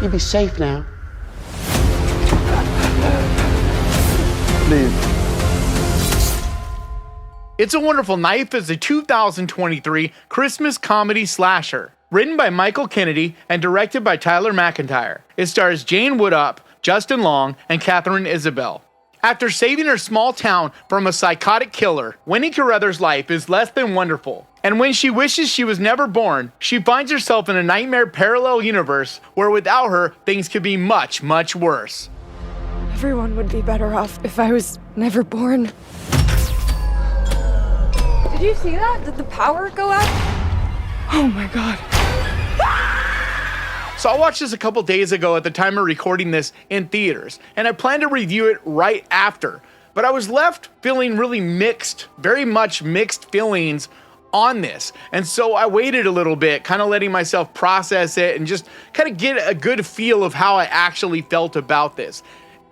You be safe now. Please. It's a Wonderful Knife is a 2023 Christmas comedy slasher. Written by Michael Kennedy and directed by Tyler McIntyre. It stars Jane Woodop, Justin Long, and Catherine Isabel. After saving her small town from a psychotic killer, Winnie Carruthers' life is less than wonderful. And when she wishes she was never born, she finds herself in a nightmare parallel universe where without her, things could be much, much worse. Everyone would be better off if I was never born. Did you see that? Did the power go out? Oh my god. So I watched this a couple days ago at the time of recording this in theaters, and I plan to review it right after. But I was left feeling really mixed, very much mixed feelings on this. And so I waited a little bit, kind of letting myself process it and just kind of get a good feel of how I actually felt about this.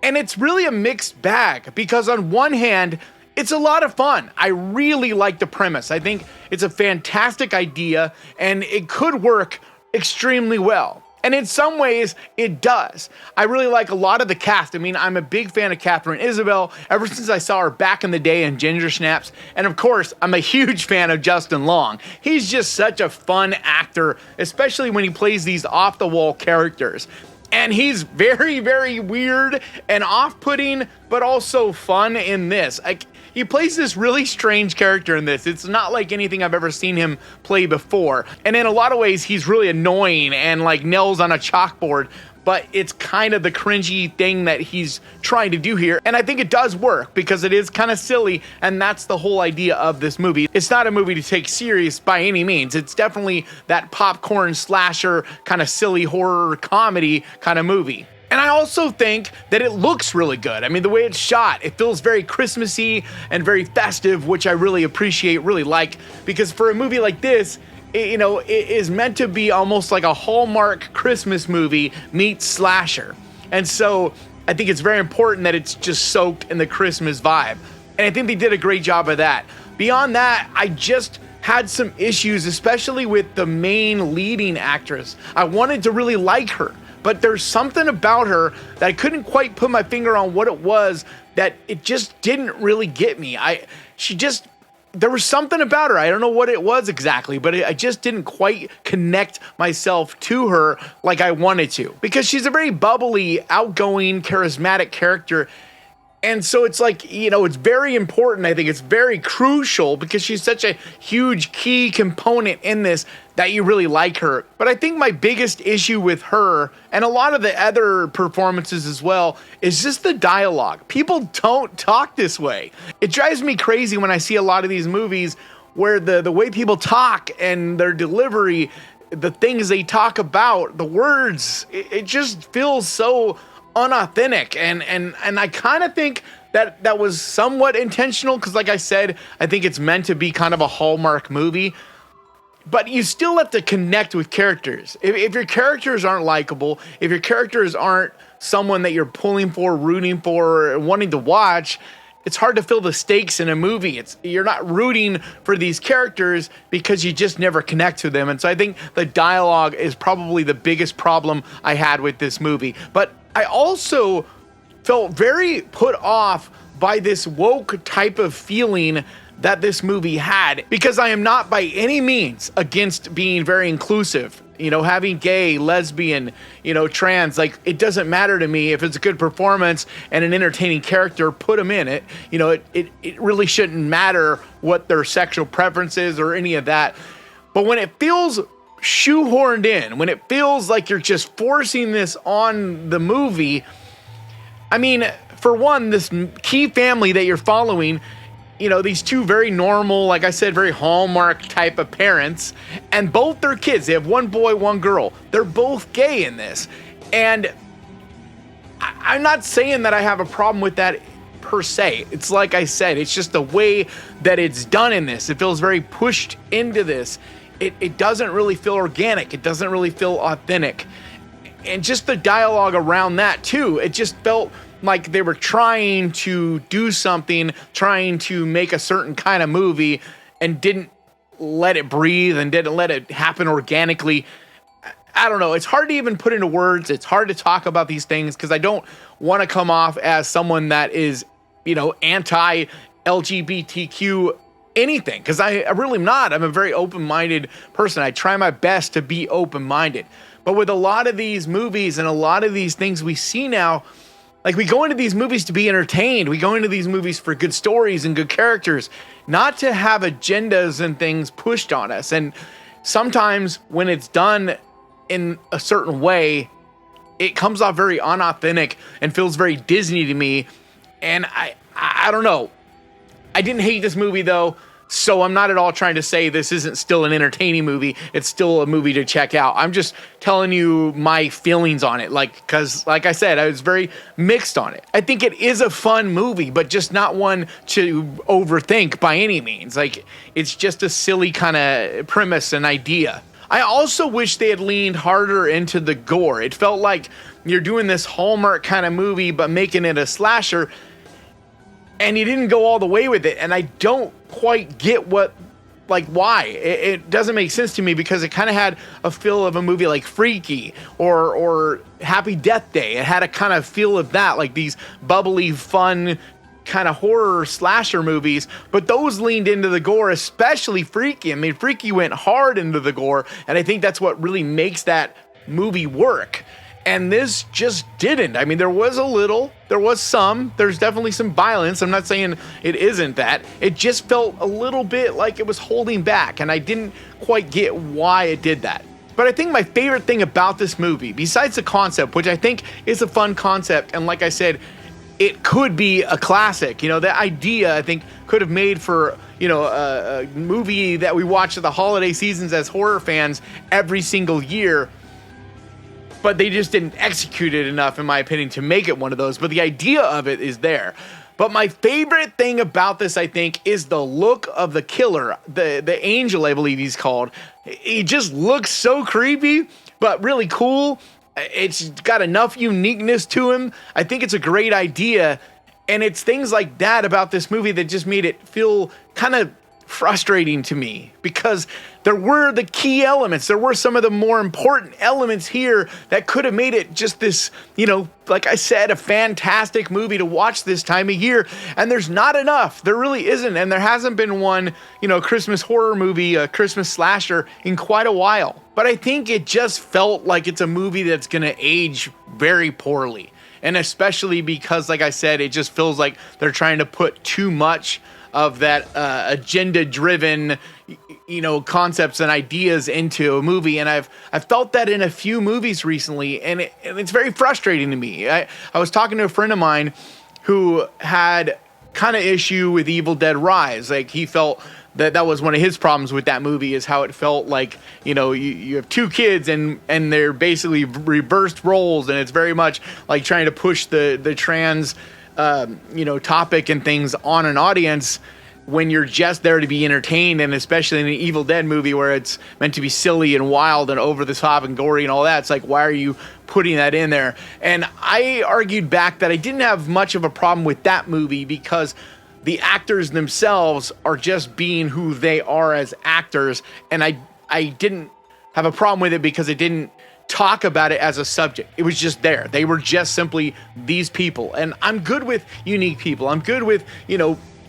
And it's really a mixed bag because on one hand, it's a lot of fun. I really like the premise. I think it's a fantastic idea and it could work extremely well. And in some ways, it does. I really like a lot of the cast. I mean, I'm a big fan of Catherine Isabel ever since I saw her back in the day in Ginger Snaps. And of course, I'm a huge fan of Justin Long. He's just such a fun actor, especially when he plays these off-the-wall characters. And he's very, very weird and off-putting, but also fun in this. He plays this really strange character in this. It's not like anything I've ever seen him play before. And in a lot of ways, he's really annoying and like nails on a chalkboard, but it's kind of the cringy thing that he's trying to do here. And I think it does work because it is kind of silly, and that's the whole idea of this movie. It's not a movie to take serious by any means. It's definitely that popcorn slasher, kind of silly horror comedy kind of movie. And I also think that it looks really good. I mean, the way it's shot, it feels very Christmassy and very festive, which I really appreciate, really like, because for a movie like this, it is meant to be almost like a Hallmark Christmas movie meets slasher. And so I think it's very important that it's just soaked in the Christmas vibe. And I think they did a great job of that. Beyond that, I just had some issues, especially with the main leading actress. I wanted to really like her, but there's something about her that I couldn't quite put my finger on what it was, that it just didn't really get me. There was something about her. I don't know what it was exactly, but I just didn't quite connect myself to her like I wanted to, because she's a very bubbly, outgoing, charismatic character. And so it's like, it's very important. I think it's very crucial because she's such a huge key component in this that you really like her. But I think my biggest issue with her and a lot of the other performances as well is just the dialogue. People don't talk this way. It drives me crazy when I see a lot of these movies where the way people talk and their delivery, the things they talk about, the words, it just feels so unauthentic, and I kind of think that was somewhat intentional because, like I said, I think it's meant to be kind of a Hallmark movie, but you still have to connect with characters. If your characters aren't likable, if your characters aren't someone that you're pulling for, rooting for, or wanting to watch, it's hard to feel the stakes in a movie. You're not rooting for these characters because you just never connect to them. And so I think the dialogue is probably the biggest problem I had with this movie. But I also felt very put off by this woke type of feeling that this movie had, because I am not by any means against being very inclusive. Having gay, lesbian, trans, like, it doesn't matter to me. If it's a good performance and an entertaining character, put them in it. It really shouldn't matter what their sexual preferences or any of that. But when it feels shoehorned in, when it feels like you're just forcing this on the movie, I mean, for one, this key family that you're following, these two very normal, like I said, very Hallmark type of parents, and both their kids, they have one boy, one girl. They're both gay in this. And I'm not saying that I have a problem with that per se. It's like I said, it's just the way that it's done in this. It feels very pushed into this. It doesn't really feel organic. It doesn't really feel authentic. And just the dialogue around that too, it just felt like they were trying to do something, trying to make a certain kind of movie, and didn't let it breathe and didn't let it happen organically. I don't know. It's hard to even put into words. It's hard to talk about these things because I don't want to come off as someone that is, anti LGBTQ anything, because I really am not. I'm a very open-minded person. I try my best to be open-minded. But with a lot of these movies and a lot of these things we see now, like, we go into these movies to be entertained. We go into these movies for good stories and good characters, not to have agendas and things pushed on us. And sometimes when it's done in a certain way, it comes off very unauthentic and feels very Disney to me. And I don't know. I didn't hate this movie though, so I'm not at all trying to say this isn't still an entertaining movie. It's still a movie to check out. I'm just telling you my feelings on it, because like I said, I was very mixed on it. I think it is a fun movie, but just not one to overthink by any means. Like, it's just a silly kind of premise and idea. I also wish they had leaned harder into the gore. It felt like you're doing this Hallmark kind of movie, but making it a slasher, and you didn't go all the way with it. And I don't quite get why. It doesn't make sense to me, because it kind of had a feel of a movie like Freaky or Happy Death Day. It had a kind of feel of that, like these bubbly, fun kind of horror slasher movies, but those leaned into the gore, especially Freaky. I mean, Freaky went hard into the gore, and I think that's what really makes that movie work. And this just didn't. I mean, there was there's definitely some violence. I'm not saying it isn't that. It just felt a little bit like it was holding back, and I didn't quite get why it did that. But I think my favorite thing about this movie, besides the concept, which I think is a fun concept, and like I said, it could be a classic. The idea, I think, could have made for, a movie that we watch at the holiday seasons as horror fans every single year. But they just didn't execute it enough, in my opinion, to make it one of those. But the idea of it is there. But my favorite thing about this, I think, is the look of the killer, the angel, I believe he's called. He just looks so creepy, but really cool. It's got enough uniqueness to him. I think it's a great idea. And it's things like that about this movie that just made it feel kind of frustrating to me, because there were the key elements. There were some of the more important elements here that could have made it just this, like I said, a fantastic movie to watch this time of year. And there's not enough. There really isn't. And there hasn't been one, Christmas horror movie, a Christmas slasher in quite a while. But I think it just felt like it's a movie that's going to age very poorly. And especially because, like I said, it just feels like they're trying to put too much of that agenda-driven, concepts and ideas into a movie. And I've felt that in a few movies recently, and it's very frustrating to me. I was talking to a friend of mine who had kind of issue with Evil Dead Rise. Like, he felt that was one of his problems with that movie, is how it felt like, you have two kids and they're basically reversed roles, and it's very much like trying to push the trans topic and things on an audience when you're just there to be entertained. And especially in an Evil Dead movie where it's meant to be silly and wild and over the top and gory and all that, it's like, why are you putting that in there? And I argued back that I didn't have much of a problem with that movie, because the actors themselves are just being who they are as actors, and I didn't have a problem with it because it didn't talk about it as a subject. It was just there. They were just simply these people. And I'm good with unique people. I'm good with,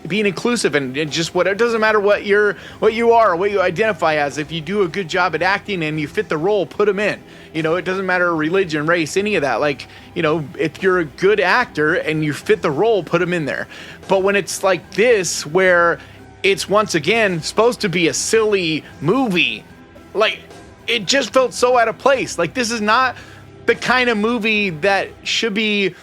being inclusive, and just what, it doesn't matter what you are, what you identify as. If you do a good job at acting and you fit the role, put them in. It doesn't matter religion, race, any of that. Like, if you're a good actor and you fit the role, put them in there. But when it's like this, where it's once again supposed to be a silly movie, like, it just felt so out of place. Like, this is not the kind of movie that should be,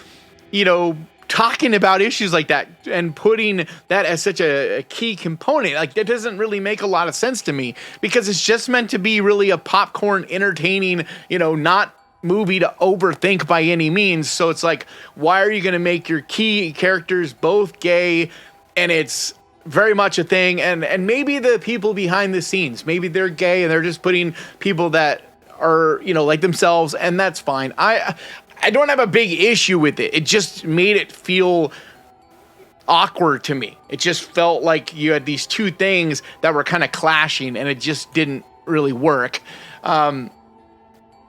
talking about issues like that and putting that as such a key component. Like, that doesn't really make a lot of sense to me, because it's just meant to be really a popcorn, entertaining, not movie to overthink by any means. So it's like, why are you going to make your key characters both gay? And it's very much a thing. And maybe the people behind the scenes, maybe they're gay and they're just putting people that are, like themselves, and that's fine. I don't have a big issue with it. It just made it feel awkward to me. It just felt like you had these two things that were kind of clashing, and it just didn't really work.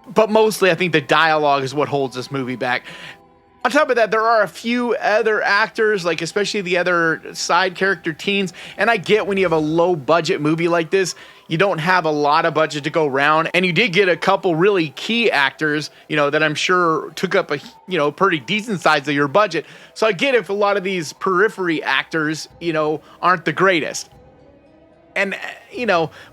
But mostly, I think the dialogue is what holds this movie back. On top of that, there are a few other actors, like especially the other side character teens. And I get when you have a low budget movie like this, you don't have a lot of budget to go around. And you did get a couple really key actors, that I'm sure took up a, pretty decent size of your budget. So I get if a lot of these periphery actors, aren't the greatest. And,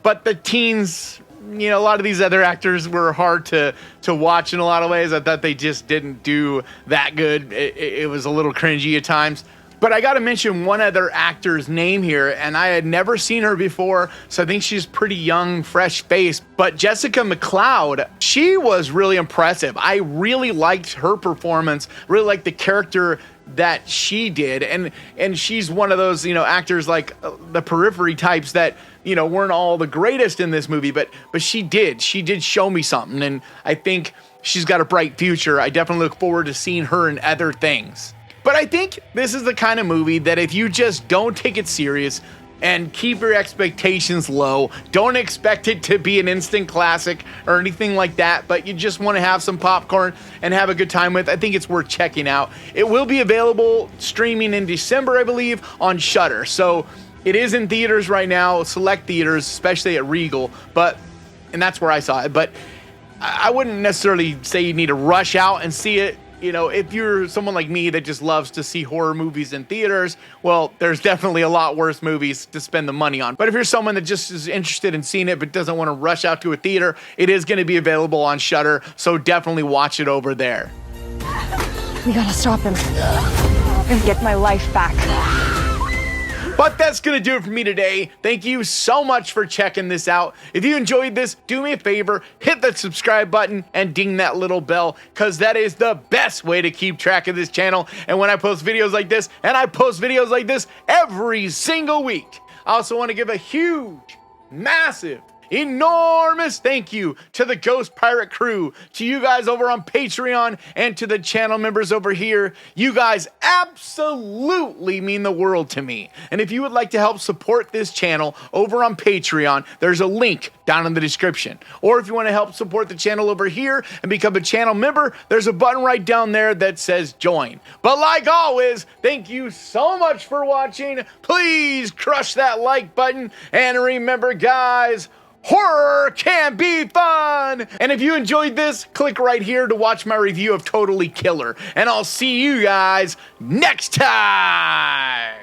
but the teens, a lot of these other actors were hard to watch in a lot of ways. I thought they just didn't do that good. It was a little cringy at times. But I got to mention one other actor's name here, and I had never seen her before, so I think she's pretty young, fresh face. But Jessica McLeod, she was really impressive. I really liked her performance, really liked the character that she did. And she's one of those, actors like the periphery types that, weren't all the greatest in this movie, but she did show me something. And I think she's got a bright future. I definitely look forward to seeing her in other things. But I think this is the kind of movie that if you just don't take it serious and keep your expectations low, don't expect it to be an instant classic or anything like that, but you just want to have some popcorn and have a good time with, I think it's worth checking out. It will be available streaming in December, I believe, on Shudder. So it is in theaters right now, select theaters, especially at Regal, and that's where I saw it. But I wouldn't necessarily say you need to rush out and see it. If you're someone like me that just loves to see horror movies in theaters, well, there's definitely a lot worse movies to spend the money on. But if you're someone that just is interested in seeing it but doesn't want to rush out to a theater, it is going to be available on Shudder, so definitely watch it over there. We gotta stop him and get my life back. But that's going to do it for me today. Thank you so much for checking this out. If you enjoyed this, do me a favor, hit that subscribe button and ding that little bell, because that is the best way to keep track of this channel. And when I post videos like this, and I post videos like this every single week, I also want to give a huge, massive, enormous thank you to the Ghost Pirate crew, to you guys over on Patreon, and to the channel members over here. You guys absolutely mean the world to me. And if you would like to help support this channel over on Patreon, there's a link down in the description. Or if you want to help support the channel over here and become a channel member, there's a button right down there that says join. But like always, thank you so much for watching. Please crush that like button, and remember, guys, horror can be fun! And if you enjoyed this, click right here to watch my review of Totally Killer. And I'll see you guys next time!